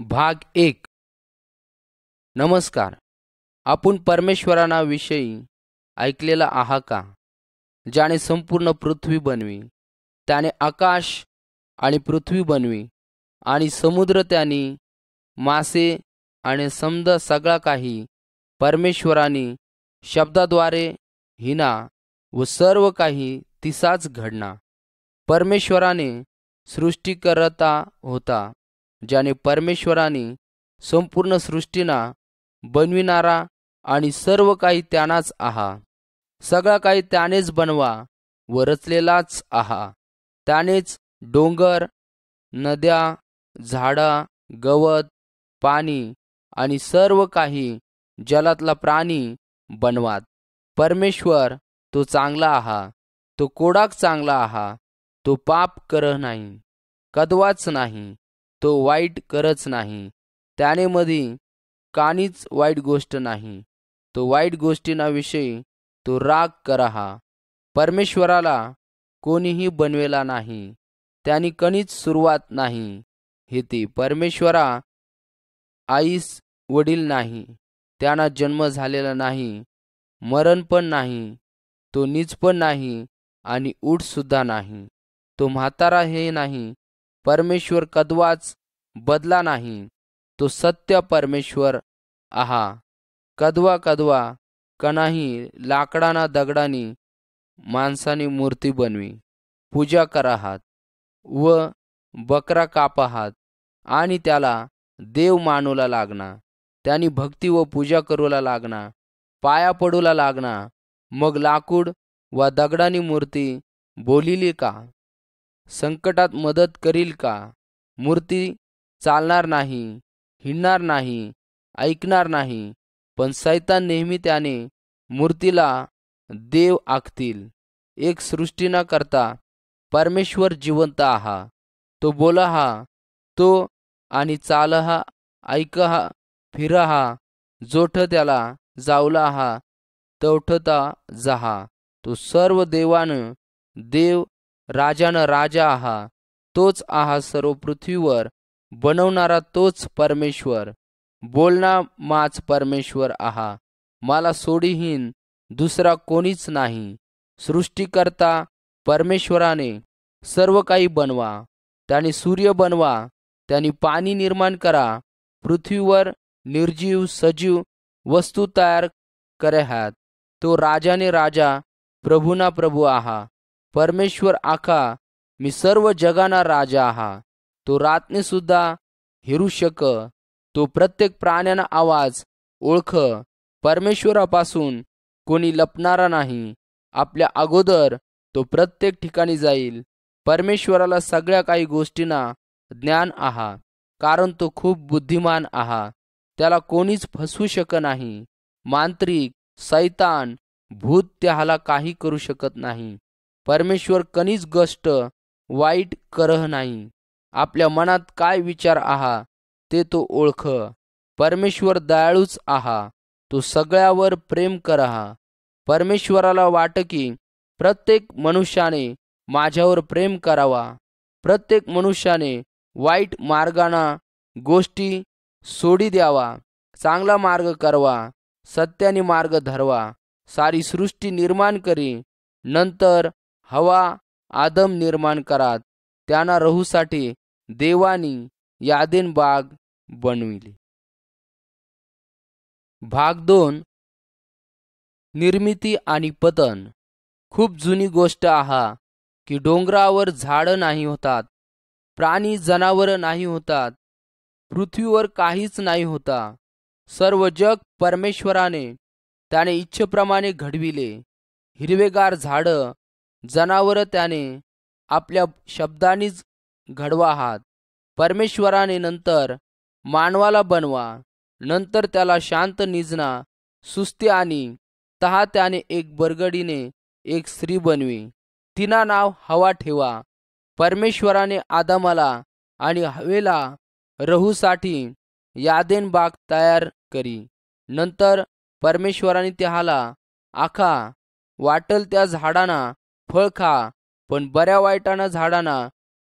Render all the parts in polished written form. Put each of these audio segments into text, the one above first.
भाग 1. नमस्कार. आपण परमेश्वराविषयी ऐकलेला आहात का? ज्याने संपूर्ण पृथ्वी बनवी, त्याने आकाश आणि पृथ्वी बनवी आणि समुद्र, त्याने मासे आणि समद सगळा काही परमेश्वराने शब्दाद्वारे हिना व सर्व काही तिसाच घडना. परमेश्वराने सृष्टीकर्ता होता, ज्याने परमेश्वराने संपूर्ण सृष्टीना बनविणारा आणि सर्व काही त्यानाच आहा. सगळा काही त्यानेच बनवा व रचलेलाच आहा. त्यानेच डोंगर, नद्या, झाडा, गवत, पाणी आणि सर्व काही जलातला प्राणी बनवात. परमेश्वर तो चांगला आहा, तो कोडाक चांगला आहा. तो पाप करह नाही, कदवाच नाही, तो वाईट करच नाही. त्याने मध्ये कानीच वाईट गोष्ट नाही. तो वाईट गोष्टींविषयी तो राग कराहा. परमेश्वराला कोणीही बनवेला नाही, त्याने कणीच सुरुवात नाही. हे ती परमेश्वरा आईस वडील नाही, त्यांना जन्म झालेला नाही, मरण पण नाही, तो नीच पण नाही आणि उठ सुद्धा नाही. तो म्हातारा हे नाही, परमेश्वर कदवाच बदला नाही. तो सत्य परमेश्वर आहा. कदवा कदवा कनाही लाकडाना दगडानी माणसानी मूर्ती बनवी पूजा कराहात व बकरा कापाहात आणि त्याला देव मानूला लागना. त्यांनी भक्ती व पूजा करूला लागना, पाया पडूला लागना. मग लाकूड व दगडानी मूर्ती बोलिली का? संकटात मदत करील का? मूर्ती चालणार नाही, हिंडणार नाही, ऐकणार नाही. पण सैतान नेहमी त्याने मूर्तीला देव आखतील. एक सृष्टीना करता परमेश्वर जिवंत आहा. तो बोलाहा, तो आणि चालहा, ऐकहा, फिरहा. जोठ त्याला जावला आहा, तवठता जाहा. तो सर्व देवान देव, राजानं राजा आहा. तोच आहा सर्व पृथ्वीवर बनवणारा, तोच परमेश्वर. बोलना माच परमेश्वर आहा. मला सोडीहीन दुसरा कोणीच नाही. सृष्टीकर्ता परमेश्वराने सर्व काही बनवा. त्याने सूर्य बनवा, त्याने पाणी निर्माण करा. पृथ्वीवर निर्जीव सजीव वस्तू तयार करेहात. तो राजाने राजा, प्रभूना प्रभू आहा. परमेश्वर आखा, मी सर्व जगाना राजा आहा. तो रातने सुद्धा हिरू शक. तो प्रत्येक प्राण्याना आवाज ओळख. परमेश्वरापासून कोणी लपणारा नाही. आपल्या अगोदर तो प्रत्येक ठिकाणी जाईल. परमेश्वराला सगळ्या काही गोष्टींना ज्ञान आहा, कारण तो खूप बुद्धिमान आहा. त्याला कोणीच फसवू शक नाही. मांत्रिक, सैतान, भूत त्याला काही करू शकत नाही. परमेश्वर कणीच गोष्ट वाईट करह नाही. आपल्या मनात काय विचार आहा ते तो ओळख. परमेश्वर दयाळूच आहा, तो सगळ्यावर प्रेम करहा. परमेश्वराला वाट की प्रत्येक मनुष्याने माझ्यावर प्रेम करावा. प्रत्येक मनुष्याने वाईट मार्गाना गोष्टी सोडी द्यावा, चांगला मार्ग करवा, सत्याने मार्ग धरवा. सारी सृष्टी निर्माण करी, नंतर हवा आदम निर्माण करात. त्यांना राहूसाठी देवानी यादेन बाग बनविली. भाग 2. निर्मिती आणि पतन. खूप जुनी गोष्ट आहा की डोंगरावर झाडं नाही होतात, प्राणी जनावर नाही होतात, पृथ्वीवर काहीच नाही होता. सर्व जग परमेश्वराने त्याने इच्छेप्रमाणे घडविले. हिरवेगार झाडं, जनावर त्याने आपल्या शब्दांनीच घडवाहात. परमेश्वराने नंतर मानवाला बनवा, नंतर त्याला शांत, निजना, सुस्ती आणि तहा त्याने एक बरगडीने एक स्त्री बनवी. तिना नाव हवा ठेवा. परमेश्वराने आदामाला आणि हवेला रहूसाठी यादेन बाग तयार करी. नंतर परमेश्वराने त्याला आखा, वाटल त्या झाडांना फळ खा, पण बऱ्या वाईटाना झाडांना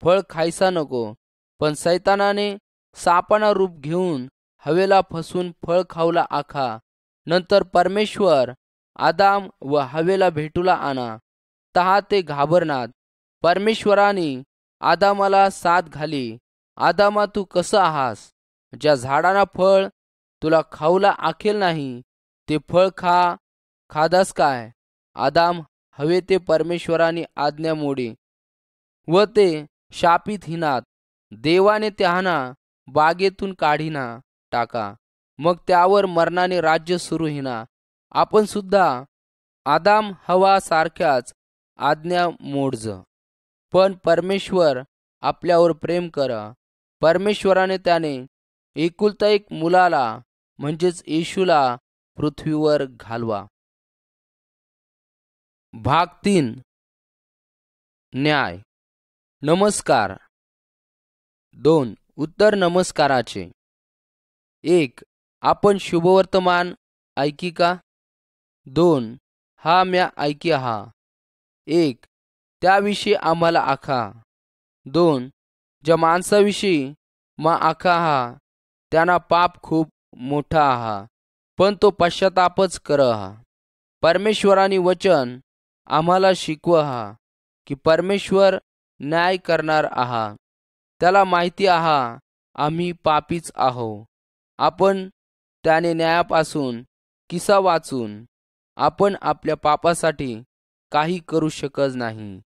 फळ खायचा नको. पण सैतानाने सापाना रूप घेऊन हवेला फसून फळ खाऊला आखा. नंतर परमेश्वर आदाम व हवेला भेटूला आणा, तहा ते घाबरनात. परमेश्वराने आदामाला साथ घाली, आदामा तू कसं आहास? ज्या झाडाना फळ तुला खाऊला आखेल नाही, ते फळ खादास काय? आदाम हवे ते परमेश्वराने आज्ञा मोडी व ते शापित हिनात. देवाने त्यांना बागेतून काढीना टाका, मग त्यावर मरणाने राज्य सुरू हिना. आपण सुद्धा आदाम हवा सारख्याच आज्ञा मोडज. पण परमेश्वर आपल्यावर प्रेम करा. परमेश्वराने त्याने एकुलता एक मुलाला म्हणजेच येशूला पृथ्वीवर घालवा. भाग 3. न्याय. नमस्कार. 2. उत्तर नमस्काराचे. 1. आपण शुभवर्तमान ऐकी का? 2. हा म्या ऐकी हा. 1. त्याविषयी आम्हाला आखा. 2. ज्या माणसाविषयी मा आखा हा त्यांना पाप खूप मोठा आहा, पण तो पश्चातापच कर हा. परमेश्वरानी वचन आम्हाला शिकव हा की परमेश्वर न्याय करणार आहा. त्याला माहिती आहा आम्ही पापीच आहो. आपण त्याने न्यायापासून किसा वाचून आपण आपल्या पापासाठी काही करू शकत नाही,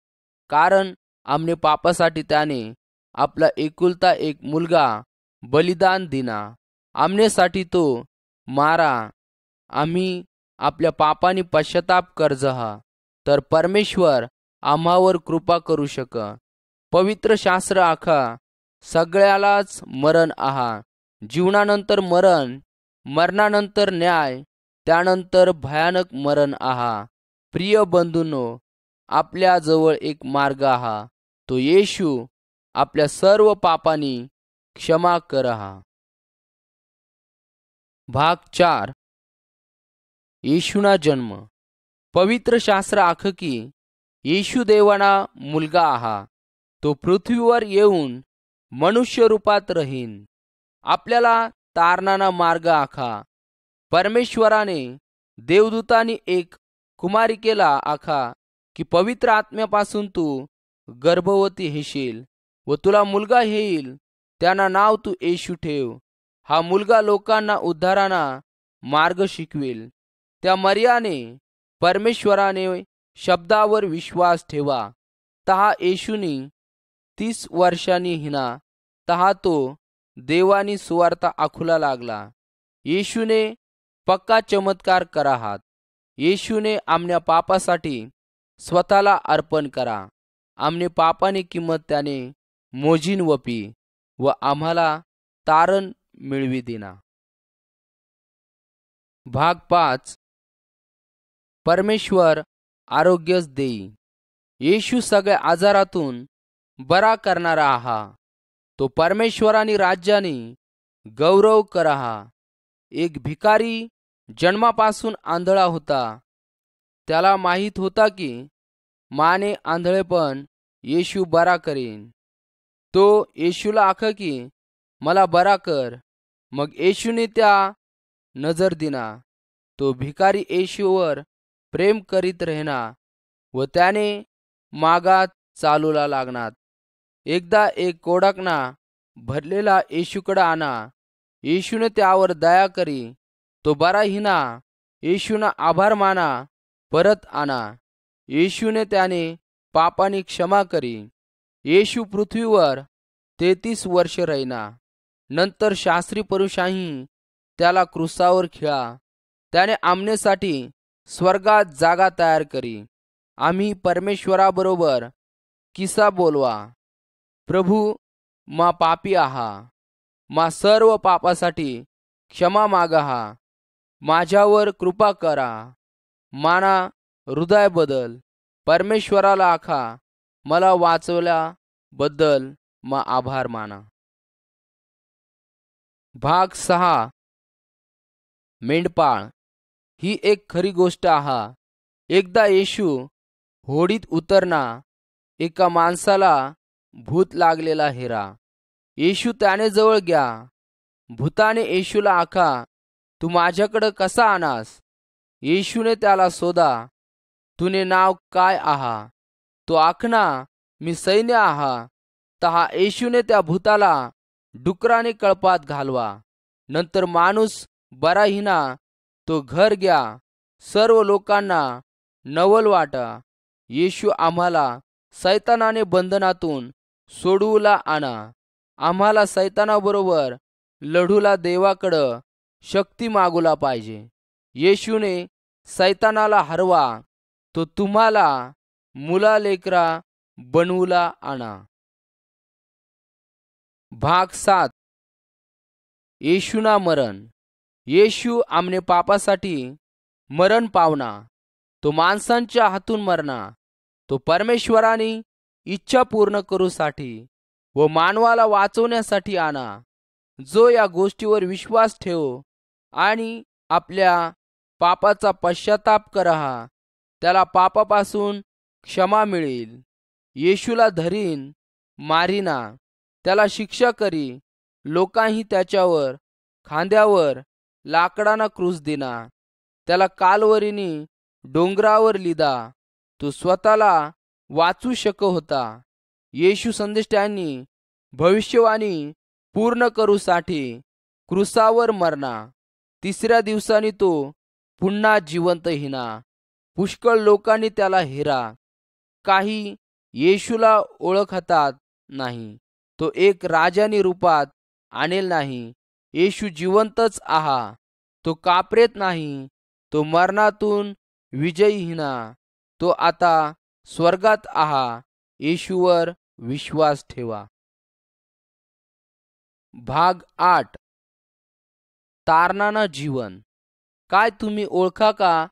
कारण आमने पापासाठी त्याने आपला एकुलता एक मुलगा बलिदान दिना. आमनेसाठी तो मारा. आम्ही आपल्या पापाने पश्चाताप कर्ज हा, तर परमेश्वर आम्हावर कृपा करू शक. पवित्र शास्त्र आखा सगळ्यालाच मरण आहा, जीवनानंतर मरण, मरणानंतर न्याय, त्यानंतर भयानक मरण आहा. प्रिय बंधूंनो, आपल्याजवळ एक मार्ग आहा, तो येशू आपल्या सर्व पापांनी क्षमा करहा. भाग 4. येशूना जन्म. पवित्र शास्त्र आख की येशू देवाना मुलगा आहा. तो पृथ्वीवर येऊन मनुष्य रूपात रहीन. आपल्याला तारणाना मार्ग आखा. परमेश्वराने देवदूतांनी एक कुमारिकेला आखा की पवित्र आत्म्यापासून तू गर्भवती हेशील व तुला मुलगा येईल, त्यांना नाव तू येशू ठेव. हा मुलगा लोकांना उद्धाराना मार्ग शिकवेल. त्या मरियाने परमेश्वराने शब्दावर विश्वास ठेवा. तहा येशूनी 30 वर्षांनी हिना, तहा तो देवानी सुवार्ता आखुला लागला. येशूने पक्का चमत्कार कराहात. येशूने आमच्या पापासाठी स्वतःला अर्पण करा. आमने पापाने किंमत त्याने मोजीन वपी व आम्हाला तारण मिळवी दिना. भाग 5. परमेश्वर आरोग्यच देई. येशू सगळ्या आजारातून बरा करणारा आहा. तो परमेश्वरानी राज्याने गौरव कराहा. एक भिकारी जन्मापासून आंधळा होता. त्याला माहीत होता की माने आंधळेपण येशू बरा करेन. तो येशूला आख की मला बरा कर. मग येशूने त्या नजर दिना. तो भिकारी येशूवर प्रेम करीत राहिना व त्याने मागात चालूला लागणार. एकदा एक कोडाकना भरलेला येशूकडे आणा. येशूने त्यावर दया करी. तो बरा हिना. येशूना आभार माना परत आणा. येशूने त्याने पापानी क्षमा करी. येशू पृथ्वीवर 33 वर्ष राहिना. नंतर शास्त्री पुरुषांनी त्याला क्रूसावर खिळा. त्याने आमनेसाठी स्वर्गात जागा तयार करी. आम्ही परमेश्वराबरोबर किसा बोलवा. प्रभू, मा पापी आहा. मा सर्व पापासाठी क्षमा मागा. माझ्यावर कृपा करा. माना हृदय बदल. परमेश्वराला आखा मला वाचवल्याबद्दल मा आभार माना. भाग 6. मेंढपाळ. ही एक खरी गोष्ट आहा. एकदा येशू होडीत उतरना. एका माणसाला भूत लागलेला हेरा. येशू त्याने जवळ घ्या. भूताने येशूला आखा, तू माझ्याकडं कसा आनास? येशूने त्याला शोधा, तुने नाव काय आहा? तो आखना, मी सैन्य आहा. तहा येशूने त्या भूताला डुकराने कळपात घालवा. नंतर माणूस बरा हिना, तो घर घ्या. सर्व लोकांना नवल वाटा. येशू आम्हाला सैतानाने बंधनातून सोडवूला आणा. आम्हाला सैतानाबरोबर लढूला देवाकडं शक्ती मागूला पाहिजे. येशूने सैतानाला हरवा, तो तुम्हाला मुला लेकरा बनवूला आणा. भाग 7. येशूना मरण. येशू आमने पापासाठी मरण पावना. तो माणसांच्या हातून मरणा. तो परमेश्वराने इच्छा पूर्ण करूसाठी व मानवाला वाचवण्यासाठी आणा. जो या गोष्टीवर विश्वास ठेव आणि आपल्या पापाचा पश्चाताप करा, त्याला पापापासून क्षमा मिळेल. येशूला धरीन, मारिना, त्याला शिक्षा करी. लोकांही त्याच्यावर खांद्यावर लाकडाना क्रूस दिना. त्याला कालवरीनी डोंगरावर लिदा. तो स्वतःला वाचू शक होता. येशू संदेष्टांनी भविष्यवाणी पूर्ण करूसाठी क्रूसावर मरणा. तिसऱ्या दिवसांनी तो पुन्हा जिवंत हिना. पुष्कळ लोकांनी त्याला हेरा. काही येशूला ओळखतात नाही. तो एक राजानी रूपात आणेल नाही. येशू जिवंतच आहा. तो कापरेत नाही. तो मरणातून विजयी हिना. तो आता स्वर्गात आहा. येशूवर विश्वास ठेवा. भाग 8. तारणानं जीवन. काय तुम्ही ओळखा का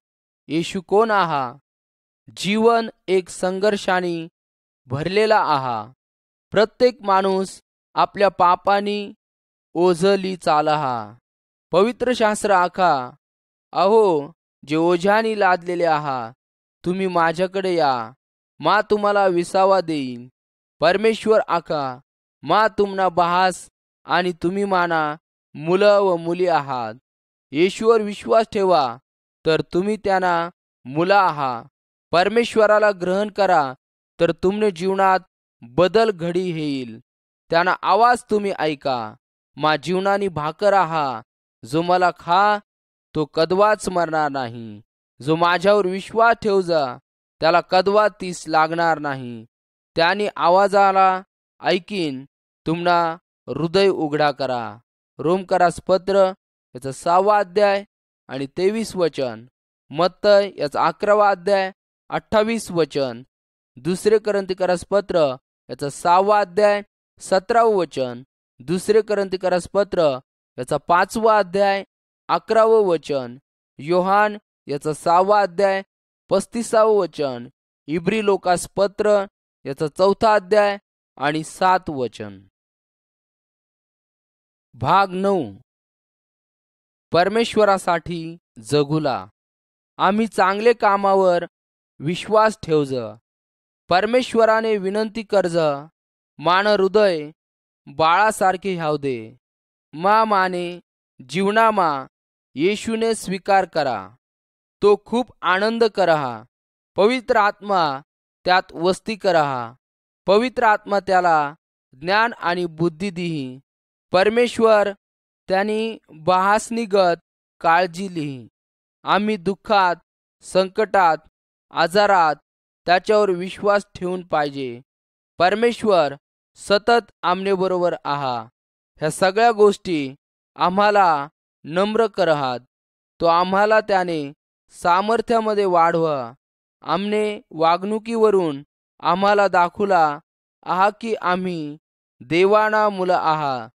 येशू कोण आहा? जीवन एक संघर्षाने भरलेला आहा. प्रत्येक माणूस आपल्या पापानी ओझली चालहा. पवित्र शास्त्र आखा, अहो जे ओझ्यानी लादलेले आहा, तुम्ही माझ्याकडे या, मा तुम्हाला विसावा देईन. परमेश्वर आखा, मा तुम्हाला बहास आणि तुम्ही माना मुलं व मुली आहात. येशूवर विश्वास ठेवा, तर तुम्ही त्यांना मुलं आहात. परमेश्वराला ग्रहण करा, तर तुमने जीवनात बदल घडी येईल. त्यांना आवाज तुम्ही ऐका. मा जीवनानी भाकर आहा. जो मला खा, तो कदवाच मरणार नाही. जो माझ्यावर विश्वास ठेवजा, त्याला कदवा तीस लागणार नाही. त्याने आवाजाला ऐकीन. तुम्हाला हृदय उघडा करा. रोमकरास पत्र याचा 6वा अध्याय आणि 23 वचन. मत्तय याचा 11वा अध्याय 28 वचन. दुसरे करंथीकरास पत्र याचा 6वा अध्याय 17व वचन. दुसरे करंथीकरास पत्र याचा 5वा अध्याय 11वं वचन. योहान याचा 6वा अध्याय 35वं वचन. इब्री लोकास पत्र याचा 4था अध्याय आणि 7 वचन. भाग 9. परमेश्वरासाठी जगूला. आम्ही चांगले कामावर विश्वास ठेवज. परमेश्वराने विनंती कर्ज, मान हृदय बाळासारखे ह्याव दे. माने जीवनामा येशूने स्वीकार करा. तो खूप आनंद करहा. पवित्र आत्मा त्यात वस्ती करहा. पवित्र आत्मा त्याला ज्ञान आणि बुद्धी दिही. परमेश्वर त्यांनी बहासनीगत काळजी लिही. आम्ही दुःखात, संकटात, आजारात त्याच्यावर विश्वास ठेवून पाहिजे. परमेश्वर सतत आमनेबरोबर आहा. ह्या सगळ्या गोष्टी आम्हाला नम्र करहात. तो आम्हाला त्याने सामर्थ्यामध्ये वाढवा. आमने वागणुकीवरून आम्हाला दाखवला आहा की आम्ही देवाना मुलं आहा.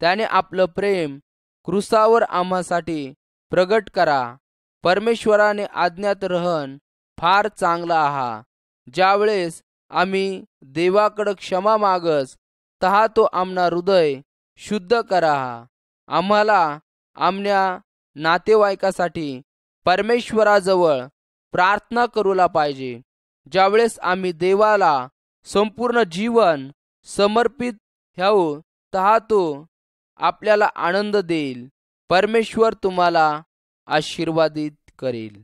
त्याने आपलं प्रेम क्रूसावर आम्हासाठी प्रगट करा. परमेश्वराने आज्ञात रहन फार चांगला आहा. ज्यावेळेस आम्ही देवाकडं क्षमा मागस, तहा तो आमना हृदय शुद्ध करा. आम्हाला आमच्या नातेवाईकासाठी परमेश्वराजवळ प्रार्थना करूला पाहिजे. ज्यावेळेस आम्ही देवाला संपूर्ण जीवन समर्पित ह्याव, तर तो आपल्याला आनंद देईल. परमेश्वर तुम्हाला आशीर्वादित करेल.